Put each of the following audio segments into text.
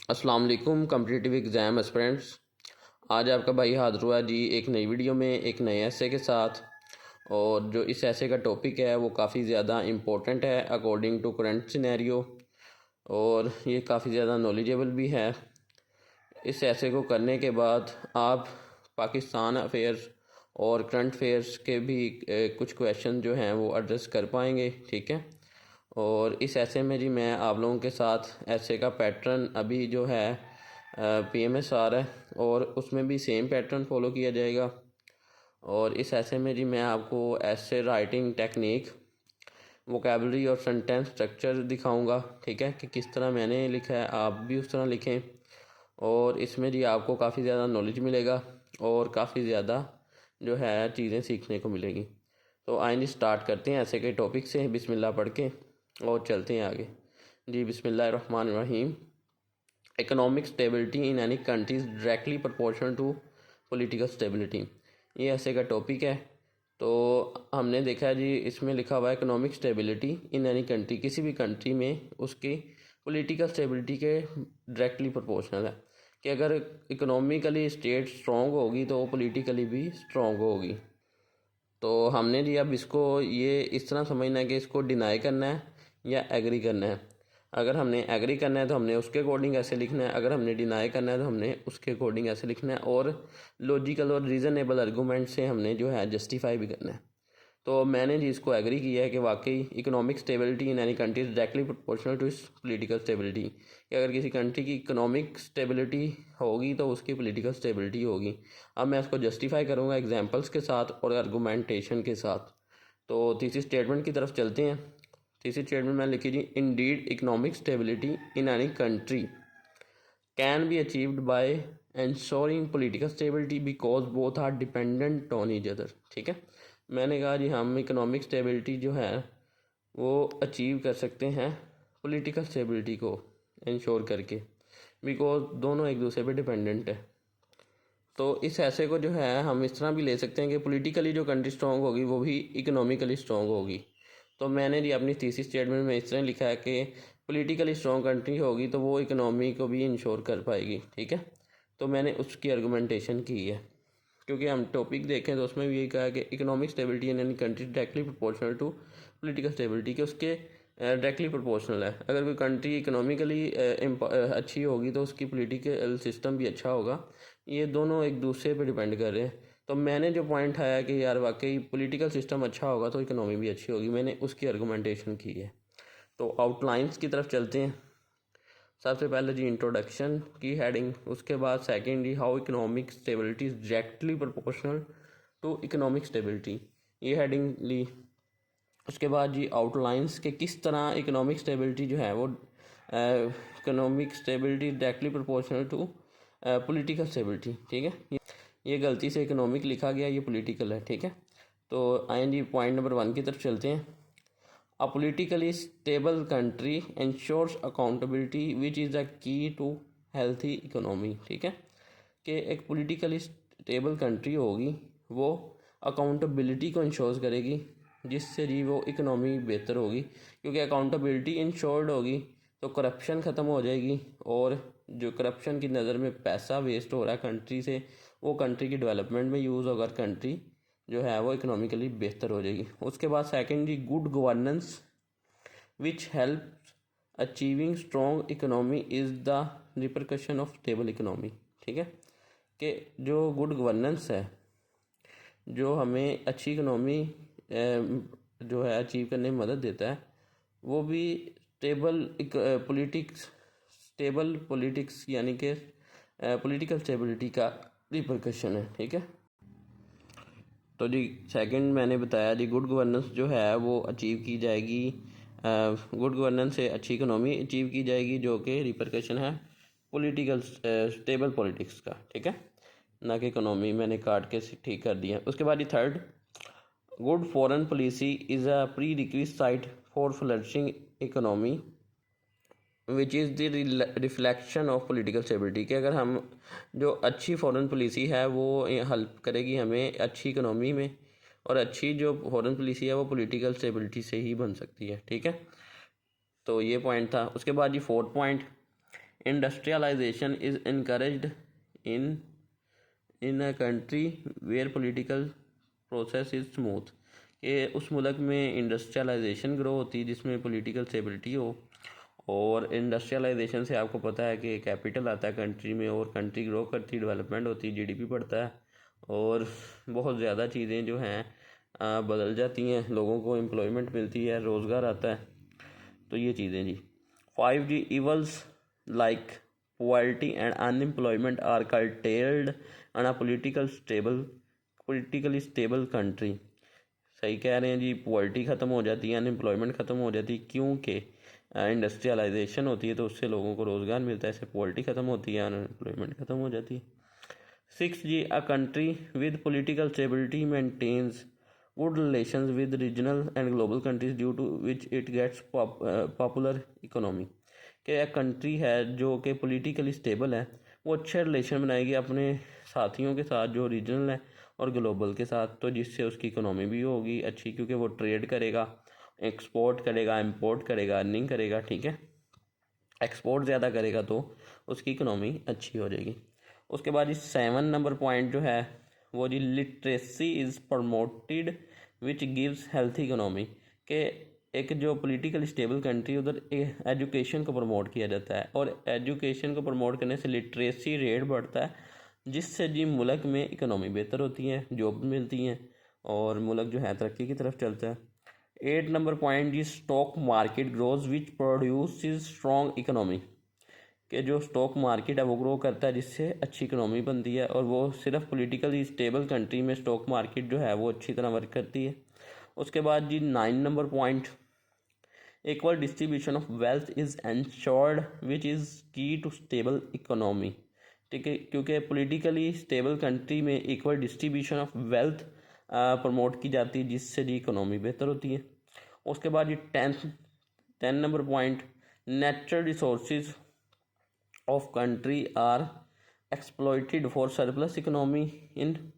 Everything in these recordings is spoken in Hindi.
अस्सलाम वालेकुम कम्पिटिटिव एग्ज़ाम एस्पिरेंट्स। आज आपका भाई हाज़िर हुआ जी एक नई वीडियो में एक नए ऐसे के साथ। और जो इस ऐसे का टॉपिक है वो काफ़ी ज़्यादा इम्पोर्टेंट है अकॉर्डिंग टू करंट सिनेरियो, और ये काफ़ी ज़्यादा नॉलेजेबल भी है। इस ऐसे को करने के बाद आप पाकिस्तान अफेयर्स और करंट अफेयर्स के भी कुछ क्वेश्चन जो हैं वो एड्रेस कर पाएंगे, ठीक है। और इस ऐसे में जी मैं आप लोगों के साथ ऐसे का पैटर्न अभी जो है PMS आ रहा है और उसमें भी सेम पैटर्न फॉलो किया जाएगा। और इस ऐसे में जी मैं आपको ऐसे राइटिंग टेक्निक, वोकेबलरी और सेंटेंस स्ट्रक्चर दिखाऊंगा, ठीक है, कि किस तरह मैंने लिखा है आप भी उस तरह लिखें। और इसमें जी आपको काफ़ी ज़्यादा नॉलेज मिलेगा और काफ़ी ज़्यादा जो है चीज़ें सीखने को मिलेगी। तो आइए स्टार्ट करते हैं ऐसे के टॉपिक से बिस्मिल्लाह पढ़ के और चलते हैं आगे। जी बिस्मिल्लाहिर्रहमानिर्रहीम। Economic stability in any country is directly proportional to political stability, ये ऐसे का टॉपिक है। तो हमने देखा है जी इसमें लिखा हुआ है economic stability in any country, किसी भी कंट्री में उसकी पॉलिटिकल स्टेबिलिटी के डायरेक्टली प्रोपोर्शनल है कि अगर इकोनॉमिकली स्टेट स्ट्रॉन्ग होगी तो पॉलिटिकली भी स्ट्रॉन्ग होगी। तो हमने जी अब इसको ये इस तरह समझना है कि इसको डिनाई करना है या एग्री करना है। अगर हमने एग्री करना है तो हमने उसके अकॉर्डिंग ऐसे लिखना है, अगर हमने डिनाई करना है तो हमने उसके अकॉर्डिंग ऐसे लिखना है, और लॉजिकल और रीज़नेबल आर्गूमेंट से हमने जो है जस्टिफाई भी करना है। तो मैंने जी इसको एग्री किया है कि वाकई economic stability in any country is directly proportional to इस पॉलिटिकल स्टेबिलिटी, कि अगर किसी कंट्री की इकोनॉमिक स्टेबिलिटी होगी तो उसकी पॉलिटिकल स्टेबिलिटी होगी। अब मैं इसको जस्टिफाई करूँगा एग्जांपल्स के साथ और आर्गूमेंटेशन के साथ। तो तीसरी स्टेटमेंट की तरफ चलते हैं। तीसरी स्टेटमेंट मैंने लिखी जी, indeed economic stability in any country can be achieved by ensuring political stability because both are dependent on each other, ठीक है। मैंने कहा जी हम इकोनॉमिक स्टेबिलिटी जो है वो अचीव कर सकते हैं पॉलिटिकल स्टेबिलिटी को इंश्योर करके, बिकॉज दोनों एक दूसरे पे डिपेंडेंट है। तो इस ऐसे को जो है हम इस तरह भी ले सकते हैं कि पॉलिटिकली जो कंट्री स्ट्रॉन्ग होगी वो भी इकोनॉमिकली स्ट्रॉन्ग होगी। तो मैंने जी अपनी तीसरी स्टेटमेंट में इस तरह लिखा है कि पॉलिटिकली स्ट्रॉन्ग कंट्री होगी तो वो इकोनॉमी को भी इंश्योर कर पाएगी, ठीक है। तो मैंने उसकी आर्गूमेंटेशन की है, क्योंकि हम टॉपिक देखें तो उसमें भी यही कहा है कि economic stability in any country directly proportional to political stability, के उसके डायरेक्टली प्रोपोर्शनल है। अगर कोई कंट्री इकोनॉमिकली अच्छी होगी तो उसकी पॉलिटिकल सिस्टम भी अच्छा होगा, ये दोनों एक दूसरे पे डिपेंड कर रहे हैं। तो मैंने जो पॉइंट आया कि यार वाकई पॉलिटिकल सिस्टम अच्छा होगा तो इकोनॉमी भी अच्छी होगी, मैंने उसकी आर्गूमेंटेशन की है। तो आउटलाइंस की तरफ चलते हैं। सबसे पहले जी इंट्रोडक्शन की हेडिंग, उसके बाद सेकंड जी how economic stability is directly proportional to economic stability, ये हेडिंग ली। उसके बाद जी आउटलाइंस के किस तरह इकोनॉमिक स्टेबिलिटी जो है वो economic stability directly proportional to political stability, ठीक है। ये गलती से इकोनॉमिक लिखा गया, ये पॉलिटिकल है, ठीक है। तो आए जी पॉइंट नंबर 1 की तरफ चलते हैं। A politically stable country ensures accountability which is the key to healthy economy, ठीक है। कि एक पॉलिटिकली स्टेबल कंट्री होगी वो अकाउंटेबिलिटी को इंश्योर करेगी, जिससे जी वो इकोनॉमी बेहतर होगी, क्योंकि अकाउंटेबिलिटी इंश्योर्ड होगी तो करप्शन ख़त्म हो जाएगी, और जो करप्शन की नज़र में पैसा वेस्ट हो रहा है कंट्री से वो कंट्री की डेवलपमेंट में यूज़ होगा, कंट्री जो है वो इकोनॉमिकली बेहतर हो जाएगी। उसके बाद सेकंड जी good governance which help achieving strong economy is the repercussion of stable economy, ठीक है। कि जो गुड गवर्नेंस है जो हमें अच्छी इकोनॉमी जो है अचीव करने में मदद देता है, वो भी स्टेबल पॉलिटिक्स यानी कि पॉलिटिकल स्टेबिलिटी का रिपरकशन है, ठीक है। तो जी सेकंड मैंने बताया जी गुड गवर्नेंस जो है वो अचीव की जाएगी, गुड गवर्नेंस से अच्छी इकोनॉमी अचीव की जाएगी, जो कि रिपरकशन है पॉलिटिकल स्टेबल पॉलिटिक्स का, ठीक है, ना कि इकोनॉमी। मैंने काट के ठीक कर दिया। उसके बाद ये third, good foreign policy is a pre requisite for flourishing economy which is the reflection of political stability, कि अगर हम जो अच्छी फॉरेन पॉलिसी है वो हेल्प करेगी हमें अच्छी इकोनॉमी में, और अच्छी जो फॉरेन पॉलिसी है वो पॉलिटिकल स्टेबिलिटी से ही बन सकती है, ठीक है। तो ये पॉइंट था। उसके बाद जी fourth point, industrialisation is encouraged in a country where political process is smooth, कि उस मुल्क में इंडस्ट्रियलाइजेशन ग्रो होती है जिसमें पॉलिटिकल स्टेबिलिटी हो। और इंडस्ट्रियलाइजेशन से आपको पता है कि कैपिटल आता है कंट्री में और कंट्री ग्रो करती, डेवलपमेंट होती, जीडीपी बढ़ता है और बहुत ज़्यादा चीज़ें जो हैं बदल जाती हैं, लोगों को एम्प्लॉयमेंट मिलती है, रोज़गार आता है। तो ये चीज़ें जी। 5G evils like poverty and unemployment are curtailed in a politically stable country। सही कह रहे हैं जी, पॉवर्टी ख़त्म हो जाती है, अनएम्प्लॉयमेंट ख़त्म हो जाती है, क्योंकि इंडस्ट्रियलाइजेशन होती है तो उससे लोगों को रोज़गार मिलता है, इससे पॉवर्टी ख़त्म होती है, अनएम्प्लॉयमेंट ख़त्म हो जाती है। 6G a country with political stability maintains good relations with regional and global countries due to which it gets popular economy। कि एक कंट्री है जो कि पॉलिटिकली स्टेबल है, वो अच्छे रिलेशन बनाएगी अपने साथियों के साथ जो रीजनल है और ग्लोबल के साथ, तो जिससे उसकी इकोनॉमी भी होगी अच्छी, क्योंकि वो ट्रेड करेगा, एक्सपोर्ट करेगा, इंपोर्ट करेगा, अर्निंग करेगा। ठीक है, एक्सपोर्ट ज़्यादा करेगा तो उसकी इकोनॉमी अच्छी हो जाएगी। उसके बाद जी 7 नंबर पॉइंट जो है वो जी literacy is promoted which gives healthy economy, के एक जो पॉलिटिकली स्टेबल कंट्री उधर एजुकेशन को प्रमोट किया जाता है और एजुकेशन को प्रमोट करने से लिटरेसी रेट बढ़ता है, जिससे जी मुल्क में इकोनॉमी बेहतर होती है, जॉब मिलती हैं और मुल्क जो है तरक्की की तरफ चलता है। 8 नंबर पॉइंट जी stock market grows which produce strong economy, कि जो स्टॉक मार्केट है वो ग्रो करता है जिससे अच्छी इकोनॉमी बनती है, और वो सिर्फ पॉलिटिकली स्टेबल कंट्री में स्टॉक मार्केट जो है वो अच्छी तरह वर्क करती है। उसके बाद जी 9 number point equal distribution of wealth is ensured which is की टू स्टेबल इकोनॉमी। ठीक है, क्योंकि पॉलिटिकली स्टेबल कंट्री में equal distribution of wealth promote की जाती है जिससे जी इकोनॉमी बेहतर होती है। उसके बाद जी 10 number point natural resources of country are exploited for surplus economy in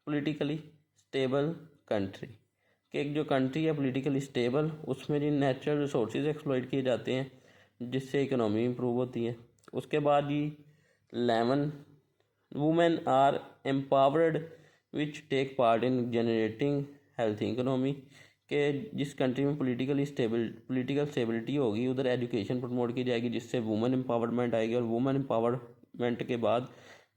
politically stable country, कि एक जो कंट्री है पॉलिटिकली स्टेबल उसमें जी नेचुरल रिसोर्सेज एक्सप्लॉइट किए जाते हैं जिससे इकोनॉमी इंप्रूव होती है। उसके बाद जी 11 women are empowered which take part in generating healthy economy, कि जिस कंट्री में पॉलिटिकल स्टेबिलिटी होगी उधर एजुकेशन प्रमोट की जाएगी जिससे वुमेन एम्पावरमेंट आएगी, और वुमेन एम्पावरमेंट के बाद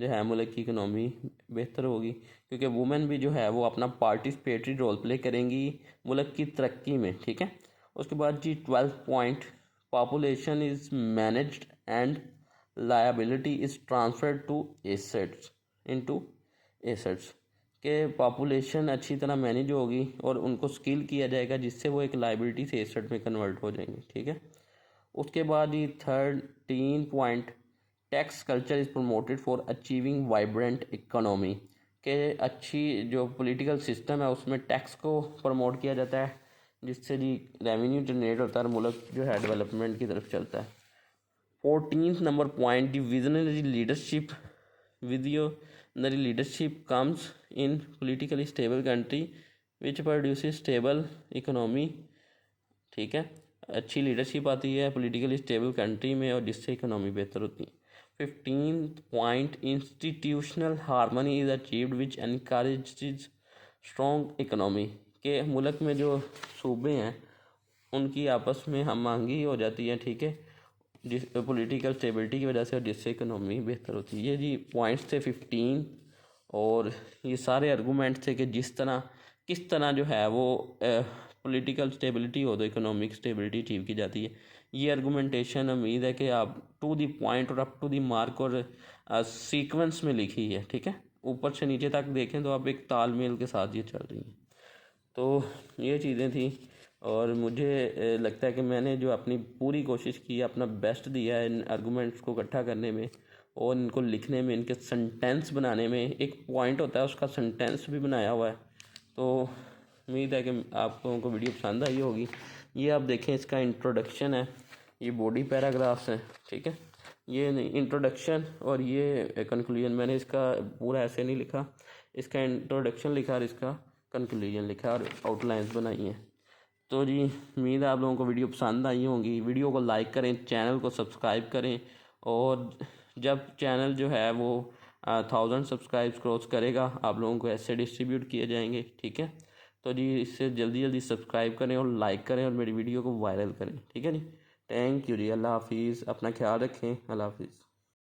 जो है मुल्क की इकोनॉमी बेहतर होगी, क्योंकि वुमेन भी जो है वो अपना पार्टिसिपेटरी रोल प्ले करेंगी मुल्क की तरक्की में। ठीक है, उसके बाद जी 12 point population is managed and liability is transferred to assets into assets, के पॉपुलेशन अच्छी तरह मैनेज होगी और उनको स्किल किया जाएगा जिससे वो एक लाइबिलिटी से एसेट में कन्वर्ट हो जाएंगे। ठीक है, उसके बाद ही 13 point tax culture is promoted for achieving vibrant economy, के अच्छी जो पॉलिटिकल सिस्टम है उसमें टैक्स को प्रमोट किया जाता है जिससे जी रेवेन्यू जनरेट होता है और मुल्क जो है डेवलपमेंट की तरफ चलता है। 14th number point the visionary leadership visionary leadership comes in politically stable country which produces stable economy. ठीक है, अच्छी लीडरशिप आती है पॉलिटिकली स्टेबल कंट्री में और जिससे इकोनॉमी बेहतर होती है। 15th point institutional harmony is achieved which encourages strong economy, के मुल्क में जो सूबे हैं उनकी आपस में हम मांगी हो जाती है। ठीक है, जिस पॉलिटिकल स्टेबिलिटी की वजह से और जिससे इकोनॉमी बेहतर होती है। ये जी पॉइंट्स थे 15, और ये सारे आर्गूमेंट्स थे कि किस तरह जो है वो पॉलिटिकल स्टेबिलिटी हो तो इकोनॉमिक स्टेबिलिटी अचीव की जाती है। ये आर्गूमेंटेशन उम्मीद है कि आप टू दी पॉइंट और अप टू दी मार्क और सीक्वेंस में लिखी है। ठीक है, ऊपर से नीचे तक देखें तो आप एक तालमेल के साथ ये चल रही हैं। तो ये चीज़ें थी और मुझे लगता है कि मैंने जो अपनी पूरी कोशिश की, अपना बेस्ट दिया है इन आर्गूमेंट्स को इकट्ठा करने में और इनको लिखने में, इनके सेंटेंस बनाने में। एक पॉइंट होता है उसका सेंटेंस भी बनाया हुआ है। तो उम्मीद है कि आप लोगों को वीडियो पसंद आई होगी। ये आप देखें, इसका इंट्रोडक्शन है, ये बॉडी पैराग्राफ्स हैं। ठीक है, ये इंट्रोडक्शन और ये कंक्लूजन। मैंने इसका पूरा ऐसे नहीं लिखा, इसका इंट्रोडक्शन लिखा और इसका कंक्लूजन लिखा और आउटलाइंस बनाई हैं। तो जी उम्मीद है आप लोगों को वीडियो पसंद आई होंगी। वीडियो को लाइक करें, चैनल को सब्सक्राइब करें और जब चैनल जो है वो 1000 सब्सक्राइब्स क्रॉस करेगा आप लोगों को ऐसे डिस्ट्रीब्यूट किए जाएंगे, ठीक है। तो जी इससे जल्दी जल्दी सब्सक्राइब करें और लाइक करें और मेरी वीडियो को वायरल करें, ठीक है जी। थैंक यू जी, अल्लाह हाफिज़, अपना ख्याल रखें, अल्लाह हाफिज़।